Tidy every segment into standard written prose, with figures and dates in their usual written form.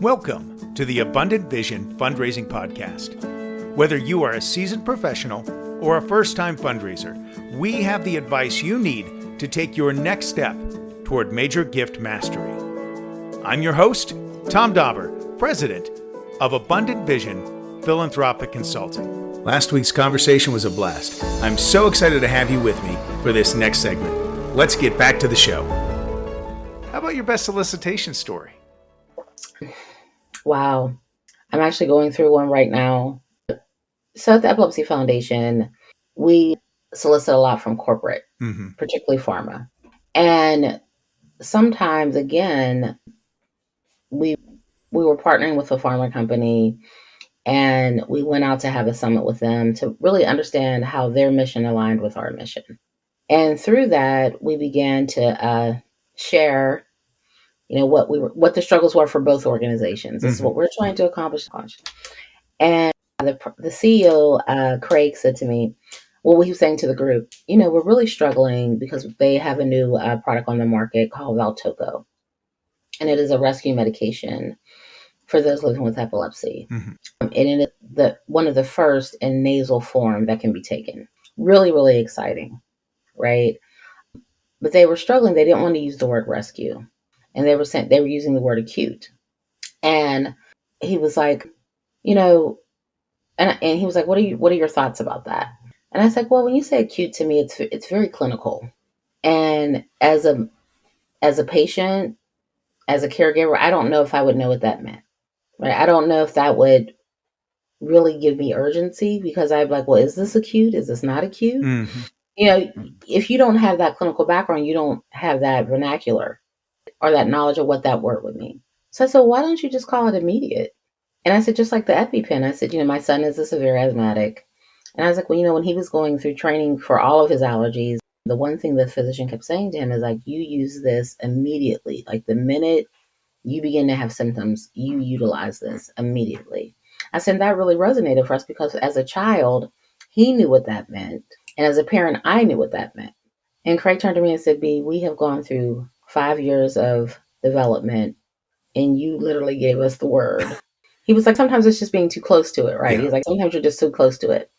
Welcome to the Abundant Vision Fundraising Podcast. Whether you are a seasoned professional or a first-time fundraiser, we have the advice you need to take your next step toward major gift mastery. I'm your host, Tom Dauber, President of Abundant Vision Philanthropic Consulting. Last week's conversation was a blast. I'm so excited to have you with me for this next segment. Let's get back to the show. How about your best solicitation story? Wow. I'm actually going through one right now. So at the Epilepsy Foundation, we solicit a lot from corporate, particularly pharma. And sometimes, again, we were partnering with a pharma company, and we went out to have a summit with them to really understand how their mission aligned with our mission. And through that, we began to share what the struggles were for both organizations. This is what we're trying to accomplish. And the CEO, Craig, said to me, well, he was saying to the group, we're really struggling because they have a new product on the market called Valtoco. And it is a rescue medication for those living with epilepsy. And it is one of the first in nasal form that can be taken. Really, really exciting, right? But they were struggling. They didn't want to use the word rescue. And they were using the word acute. And he was like, and he was like, what are your thoughts about that? And I said, well, when you say acute, to me, it's very clinical. And as a patient, as a caregiver, I don't know if I would know what that meant. Right? I don't know if that would really give me urgency, because I'd be like, well, is this acute? Is this not acute? If you don't have that clinical background, you don't have that vernacular or that knowledge of what that word would mean. So I said, why don't you just call it immediate? And I said, just like the EpiPen, I said, my son is a severe asthmatic. And I was like, well, when he was going through training for all of his allergies, the one thing the physician kept saying to him is like, you use this immediately. Like the minute you begin to have symptoms, you utilize this immediately. I said, that really resonated for us, because as a child, he knew what that meant. And as a parent, I knew what that meant. And Craig turned to me and said, B, we have gone through 5 years of development, and you literally gave us the word. He was like, sometimes it's just being too close to it, right? Yeah. He's like, sometimes you're just too close to it.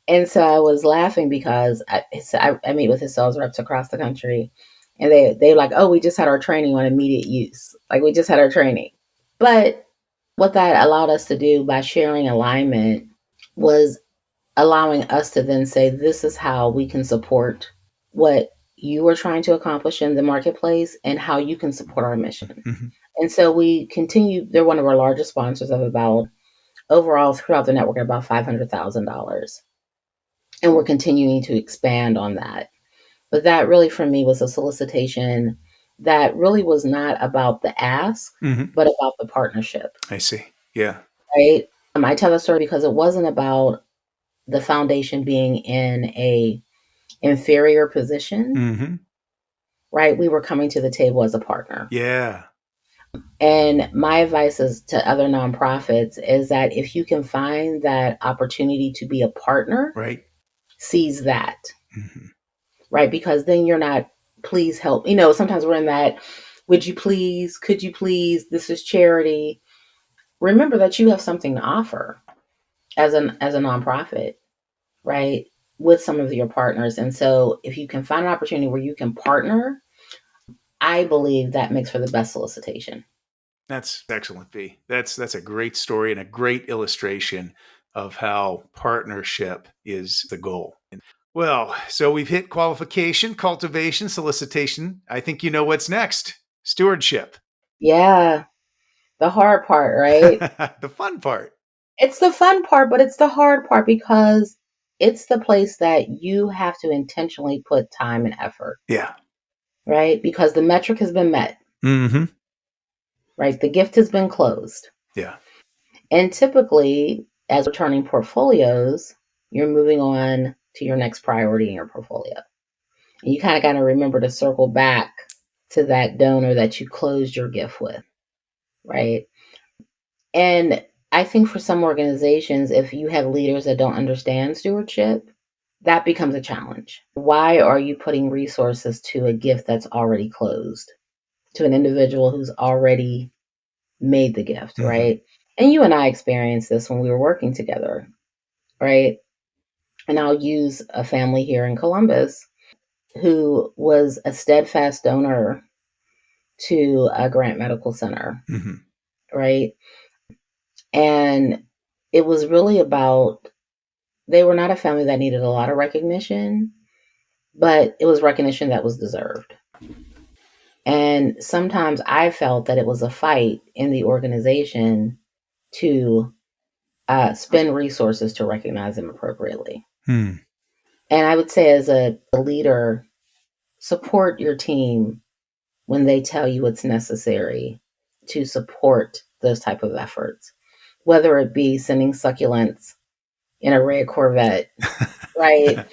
And so I was laughing because I meet with his sales reps across the country, and they're like, oh, we just had our training on immediate use. Like, we just had our training. But what that allowed us to do by sharing alignment was allowing us to then say, this is how we can support what you are trying to accomplish in the marketplace and how you can support our mission. And so we continue. They're one of our largest sponsors of about, overall throughout the network, about $500,000. And we're continuing to expand on that. But that really, for me, was a solicitation that really was not about the ask, but about the partnership. I see. Yeah. Right. I tell the story because it wasn't about the foundation being in a inferior position. Right. We were coming to the table as a partner. Yeah. And my advice is to other nonprofits is that if you can find that opportunity to be a partner, right, seize that. Right. Because then you're not, please help. Sometimes we're in that, would you please, could you please, this is charity. Remember that you have something to offer as a nonprofit, right, with some of your partners. And so if you can find an opportunity where you can partner, I believe that makes for the best solicitation. That's excellent, V. That's a great story and a great illustration of how partnership is the goal. Well, so we've hit qualification, cultivation, solicitation. I think you know what's next. Stewardship. Yeah. The hard part, right? The fun part. It's the fun part, but it's the hard part, because it's the place that you have to intentionally put time and effort. Yeah. Right? Because the metric has been met. Right? The gift has been closed. Yeah. And typically, as returning portfolios, you're moving on to your next priority in your portfolio. And you kind of got to remember to circle back to that donor that you closed your gift with. Right? And I think for some organizations, if you have leaders that don't understand stewardship, that becomes a challenge. Why are you putting resources to a gift that's already closed, to an individual who's already made the gift, Mm-hmm. right? And you and I experienced this when we were working together, right? And I'll use a family here in Columbus who was a steadfast donor to a Grant Medical Center, Mm-hmm. right? And it was really about, they were not a family that needed a lot of recognition, but it was recognition that was deserved. And sometimes I felt that it was a fight in the organization to spend resources to recognize them appropriately. Hmm. And I would say, as a leader, support your team when they tell you it's necessary to support those type of efforts, whether it be sending succulents in a red Corvette, right?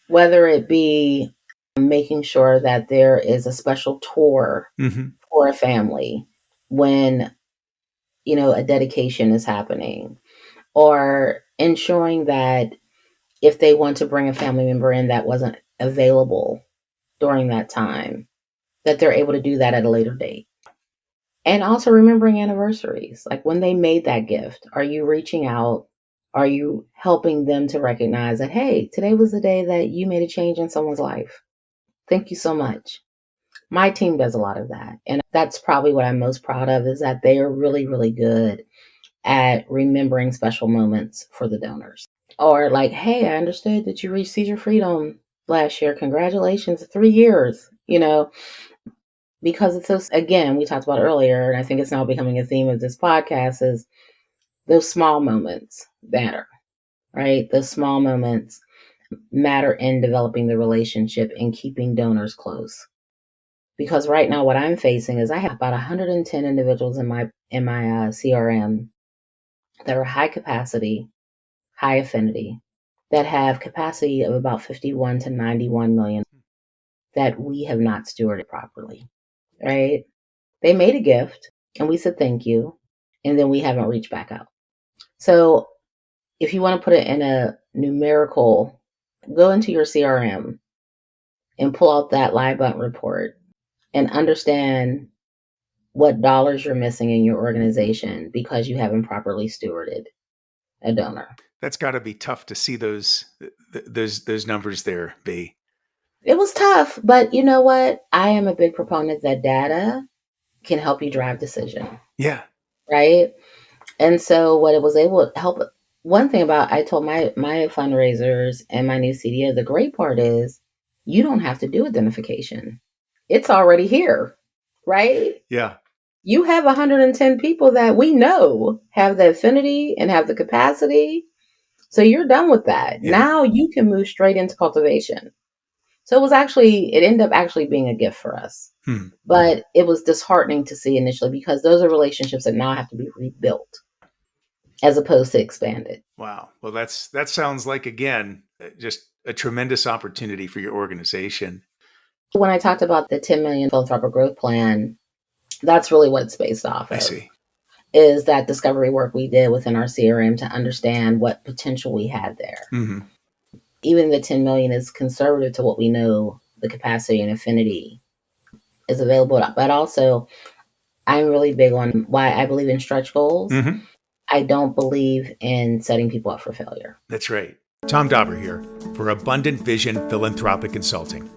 Whether it be making sure that there is a special tour Mm-hmm. for a family when, a dedication is happening, or ensuring that if they want to bring a family member in that wasn't available during that time, that they're able to do that at a later date. And also remembering anniversaries, like when they made that gift, are you reaching out? Are you helping them to recognize that, hey, today was the day that you made a change in someone's life? Thank you so much. My team does a lot of that. And that's probably what I'm most proud of, is that they are really, really good at remembering special moments for the donors. Or like, hey, I understood that you reached seizure freedom last year. Congratulations, 3 years, because it's those, again, we talked about earlier, and I think it's now becoming a theme of this podcast, is those small moments matter, right? Those small moments matter in developing the relationship and keeping donors close. Because right now what I'm facing is I have about 110 individuals in my CRM that are high capacity, high affinity, that have capacity of about 51 to 91 million that we have not stewarded properly, right? They made a gift and we said thank you, and then we haven't reached back out. So if you want to put it in a numerical, go into your CRM and pull out that live bunt report and understand what dollars you're missing in your organization because you haven't properly stewarded a donor. That's got to be tough to see those numbers there, B. It was tough, but you know what? I am a big proponent that data can help you drive decision. Yeah. Right? And so what it was able to help, one thing about, I told my fundraisers and my new CDO, the great part is you don't have to do identification. It's already here, right? Yeah. You have 110 people that we know have the affinity and have the capacity. So you're done with that. Yeah. Now you can move straight into cultivation. So it ended up actually being a gift for us. But it was disheartening to see initially, because those are relationships that now have to be rebuilt as opposed to expanded. Wow. Well, that sounds like, again, just a tremendous opportunity for your organization. When I talked about the 10 million philanthropic growth plan, that's really what it's based off of. I see. Is that discovery work we did within our CRM to understand what potential we had there. Mm-hmm. Even the 10 million is conservative to what we know the capacity and affinity is available. But also, I'm really big on why I believe in stretch goals. Mm-hmm. I don't believe in setting people up for failure. That's right. Tom Dauber here for Abundant Vision Philanthropic Consulting.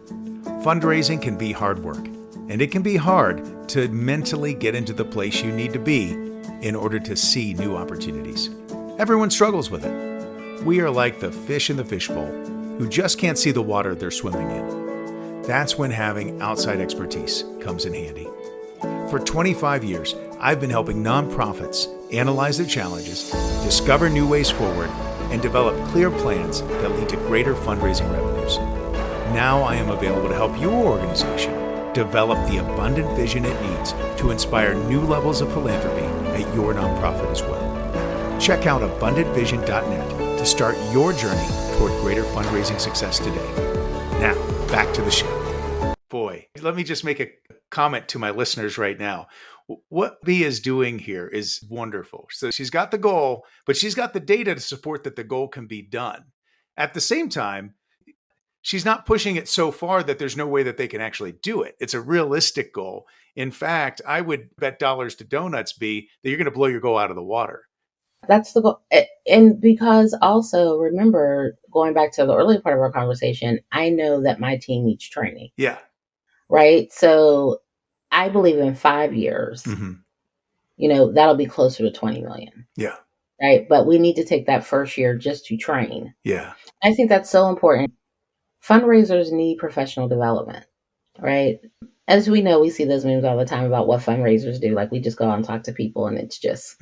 Fundraising can be hard work, and it can be hard to mentally get into the place you need to be in order to see new opportunities. Everyone struggles with it. We are like the fish in the fishbowl who just can't see the water they're swimming in. That's when having outside expertise comes in handy. For 25 years, I've been helping nonprofits analyze their challenges, discover new ways forward, and develop clear plans that lead to greater fundraising revenues. Now I am available to help your organization develop the abundant vision it needs to inspire new levels of philanthropy at your nonprofit as well. Check out abundantvision.net to start your journey toward greater fundraising success today. Now, back to the show. Boy, let me just make a comment to my listeners right now. What B is doing here is wonderful. So she's got the goal, but she's got the data to support that the goal can be done. At the same time, she's not pushing it so far that there's no way that they can actually do it. It's a realistic goal. In fact, I would bet dollars to donuts be that you're going to blow your goal out of the water. That's the goal. And because also, remember, going back to the early part of our conversation, I know that my team needs training. Yeah. Right? So I believe in 5 years, that'll be closer to 20 million. Yeah. Right? But we need to take that first year just to train. Yeah. I think that's so important. Fundraisers need professional development, right? As we know, we see those memes all the time about what fundraisers do. Like, we just go out and talk to people and it's just,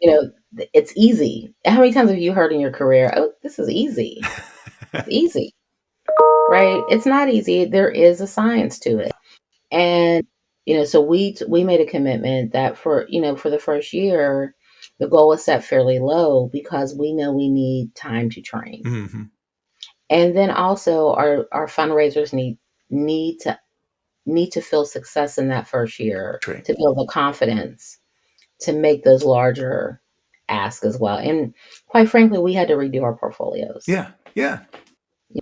it's easy. How many times have you heard in your career, oh, this is easy. It's easy, right? It's not easy. There is a science to it. And, so we made a commitment that for the first year, the goal was set fairly low because we know we need time to train. And then also our fundraisers need to feel success in that first year, to build the confidence to make those larger asks as well. And quite frankly, we had to redo our portfolios. Yeah. Yeah.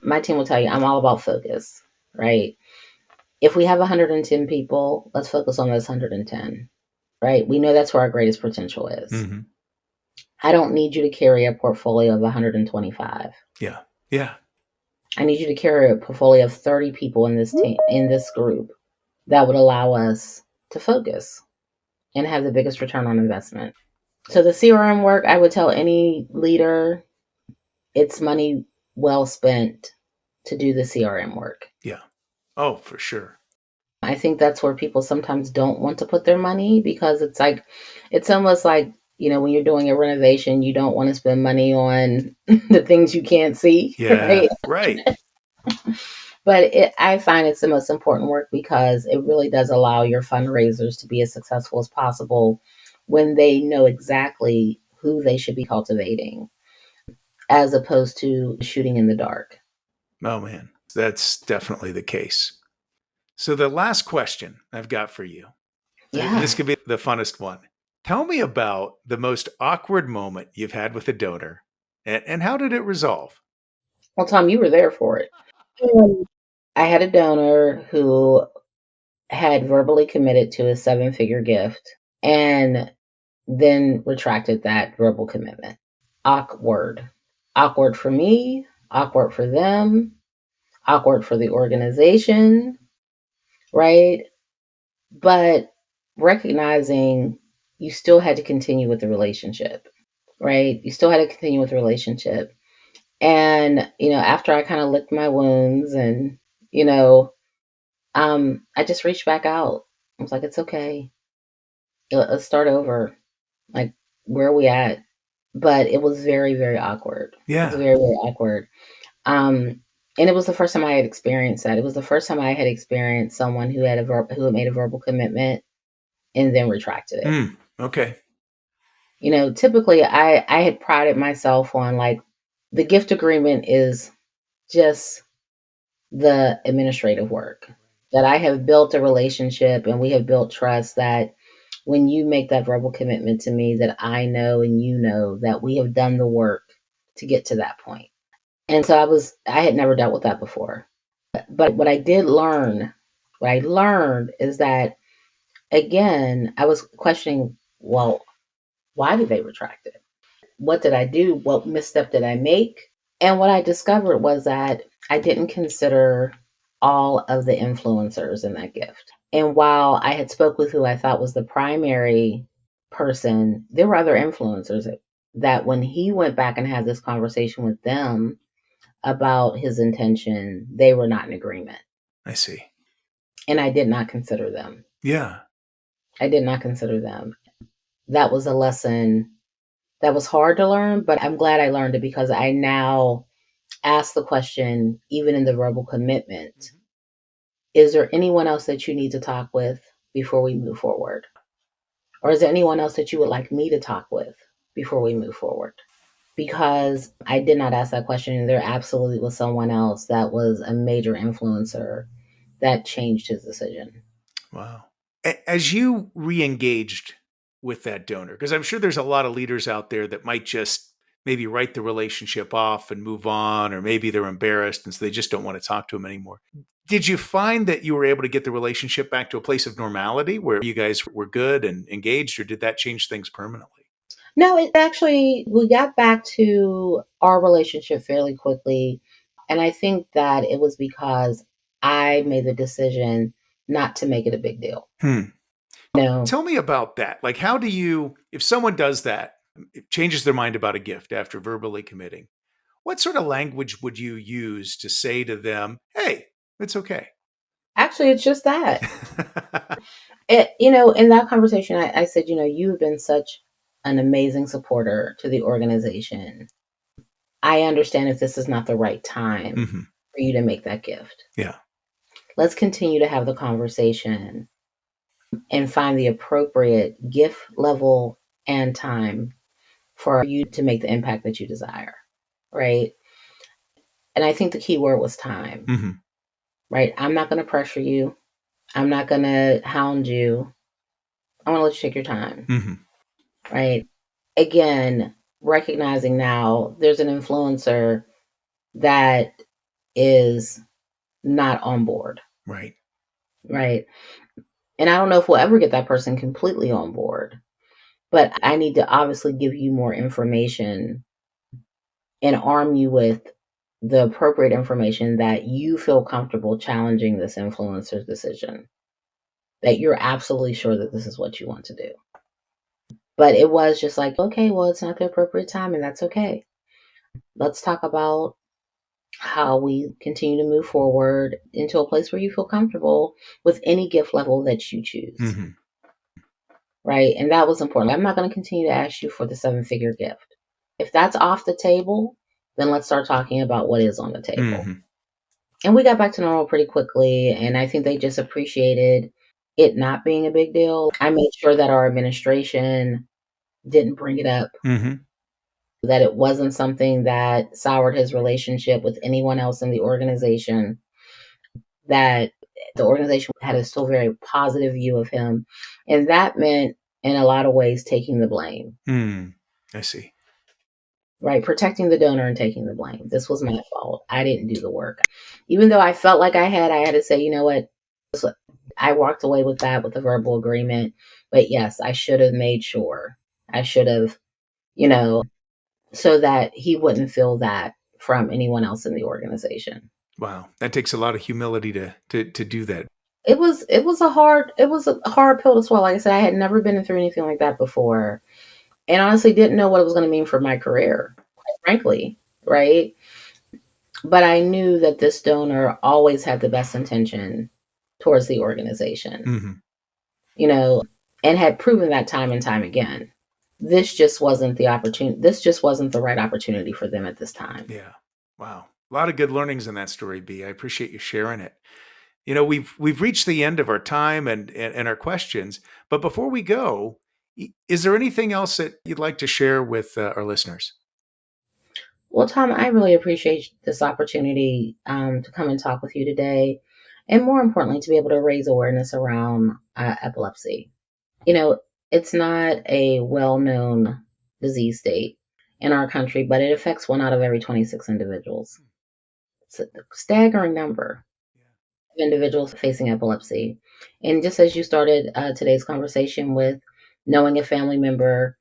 My team will tell you, I'm all about focus, right? If we have 110 people, let's focus on those 110, right? We know that's where our greatest potential is. I don't need you to carry a portfolio of 125. Yeah. Yeah. I need you to carry a portfolio of 30 people in this team, in this group, that would allow us to focus and have the biggest return on investment. So the CRM work, I would tell any leader, it's money well spent to do the CRM work. Yeah. Oh, for sure. I think that's where people sometimes don't want to put their money, because it's almost like, when you're doing a renovation, you don't want to spend money on the things you can't see. Yeah. Right. But I find it's the most important work because it really does allow your fundraisers to be as successful as possible when they know exactly who they should be cultivating, as opposed to shooting in the dark. Oh, man, that's definitely the case. So the last question I've got for you, this could be the funnest one. Tell me about the most awkward moment you've had with a donor, and how did it resolve? Well, Tom, you were there for it. I had a donor who had verbally committed to a 7-figure gift and then retracted that verbal commitment. Awkward. Awkward for me, awkward for them, awkward for the organization, right? But recognizing you still had to continue with the relationship, right? You still had to continue with the relationship. And, after I kind of licked my wounds and, I just reached back out. I was like, it's okay. Let's start over. Like, where are we at? But it was very, very awkward. Yeah. It was very, very awkward. And it was the first time I had experienced that. It was the first time I had experienced someone who had made a verbal commitment and then retracted it. Okay. Typically I had prided myself on, like, the gift agreement is just the administrative work, that I have built a relationship and we have built trust, that when you make that verbal commitment to me, that I know and you know that we have done the work to get to that point. And so I had never dealt with that before. But what I learned is that, again, I was questioning, well, why did they retract it? What did I do? What misstep did I make? And what I discovered was that I didn't consider all of the influencers in that gift. And while I had spoke with who I thought was the primary person, there were other influencers that when he went back and had this conversation with them about his intention, they were not in agreement. I see. And I did not consider them. Yeah. I did not consider them. That was a lesson that was hard to learn, but I'm glad I learned it, because I now ask the question, even in the verbal commitment, is there anyone else that you need to talk with before we move forward? Or is there anyone else that you would like me to talk with before we move forward? Because I did not ask that question, and there absolutely was someone else that was a major influencer that changed his decision. Wow. As you re-engaged with that donor, because I'm sure there's a lot of leaders out there that might just maybe write the relationship off and move on, or maybe they're embarrassed and so they just don't want to talk to him anymore. Did you find that you were able to get the relationship back to a place of normality where you guys were good and engaged, or did that change things permanently? No, we got back to our relationship fairly quickly. And I think that it was because I made the decision not to make it a big deal. No. Tell me about that. Like, how do you, if someone does that, it changes their mind about a gift after verbally committing, what sort of language would you use to say to them, hey, it's okay? Actually, it's just that. In that conversation, I said, you've been such an amazing supporter to the organization. I understand if this is not the right time for you to make that gift. Yeah. Let's continue to have the conversation and find the appropriate gift level and time for you to make the impact that you desire. Right. And I think the key word was time. Right. I'm not going to pressure you. I'm not going to hound you. I want to let you take your time. Right. Again, recognizing now there's an influencer that is not on board. Right. Right. And I don't know if we'll ever get that person completely on board, but I need to obviously give you more information and arm you with the appropriate information that you feel comfortable challenging this influencer's decision, that you're absolutely sure that this is what you want to do. But it was just like, okay, well, it's not the appropriate time, and that's okay. Let's talk about how we continue to move forward into a place where you feel comfortable with any gift level that you choose. Right. And that was important. I'm not going to continue to ask you for the 7-figure gift. If that's off the table, then let's start talking about what is on the table. And we got back to normal pretty quickly. And I think they just appreciated it not being a big deal. I made sure that our administration didn't bring it up, that it wasn't something that soured his relationship with anyone else in the organization, that the organization had a still very positive view of him. And that meant, in a lot of ways, taking the blame. I see. Right. Protecting the donor and taking the blame. This was my fault. I didn't do the work. Even though I felt like I had to say, you know what? I walked away with that, with a verbal agreement. But yes, I should have made sure. I should have, so that he wouldn't feel that from anyone else in the organization. Wow. That takes a lot of humility to do that. It was a hard pill to swallow. Like I said, I had never been through anything like that before. And honestly didn't know what it was going to mean for my career, quite frankly. Right. But I knew that this donor always had the best intention towards the organization, and had proven that time and time again. This just wasn't the opportunity. This just wasn't the right opportunity for them at this time. Yeah. Wow. A lot of good learnings in that story, B. I appreciate you sharing it. We've reached the end of our time and our questions, but before we go, is there anything else that you'd like to share with our listeners? Well, Tom, I really appreciate this opportunity to come and talk with you today. And more importantly, to be able to raise awareness around epilepsy. It's not a well-known disease state in our country, but it affects 1 out of every 26 individuals. It's a staggering number of individuals facing epilepsy. And just as you started today's conversation with knowing a family member,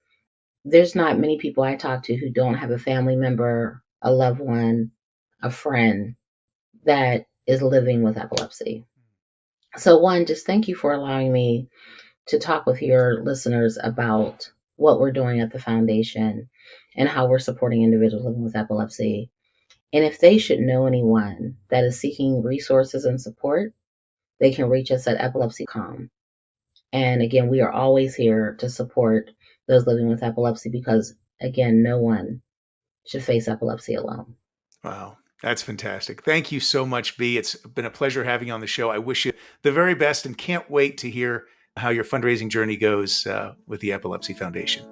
there's not many people I talk to who don't have a family member, a loved one, a friend that is living with epilepsy. So one, just thank you for allowing me to talk with your listeners about what we're doing at the foundation and how we're supporting individuals living with epilepsy. And if they should know anyone that is seeking resources and support, they can reach us at epilepsy.com. And again, we are always here to support those living with epilepsy because, again, no one should face epilepsy alone. Wow. That's fantastic. Thank you so much, B. It's been a pleasure having you on the show. I wish you the very best and can't wait to hear how your fundraising journey goes with the Epilepsy Foundation.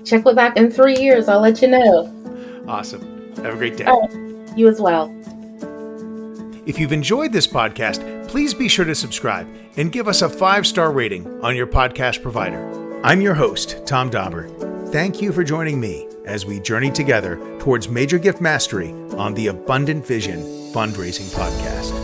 Check back in 3 years. I'll let you know. Awesome. Have a great day. All right. You as well. If you've enjoyed this podcast, please be sure to subscribe and give us a 5-star rating on your podcast provider. I'm your host, Tom Dauber. Thank you for joining me as we journey together towards major gift mastery on the Abundant Vision Fundraising Podcast.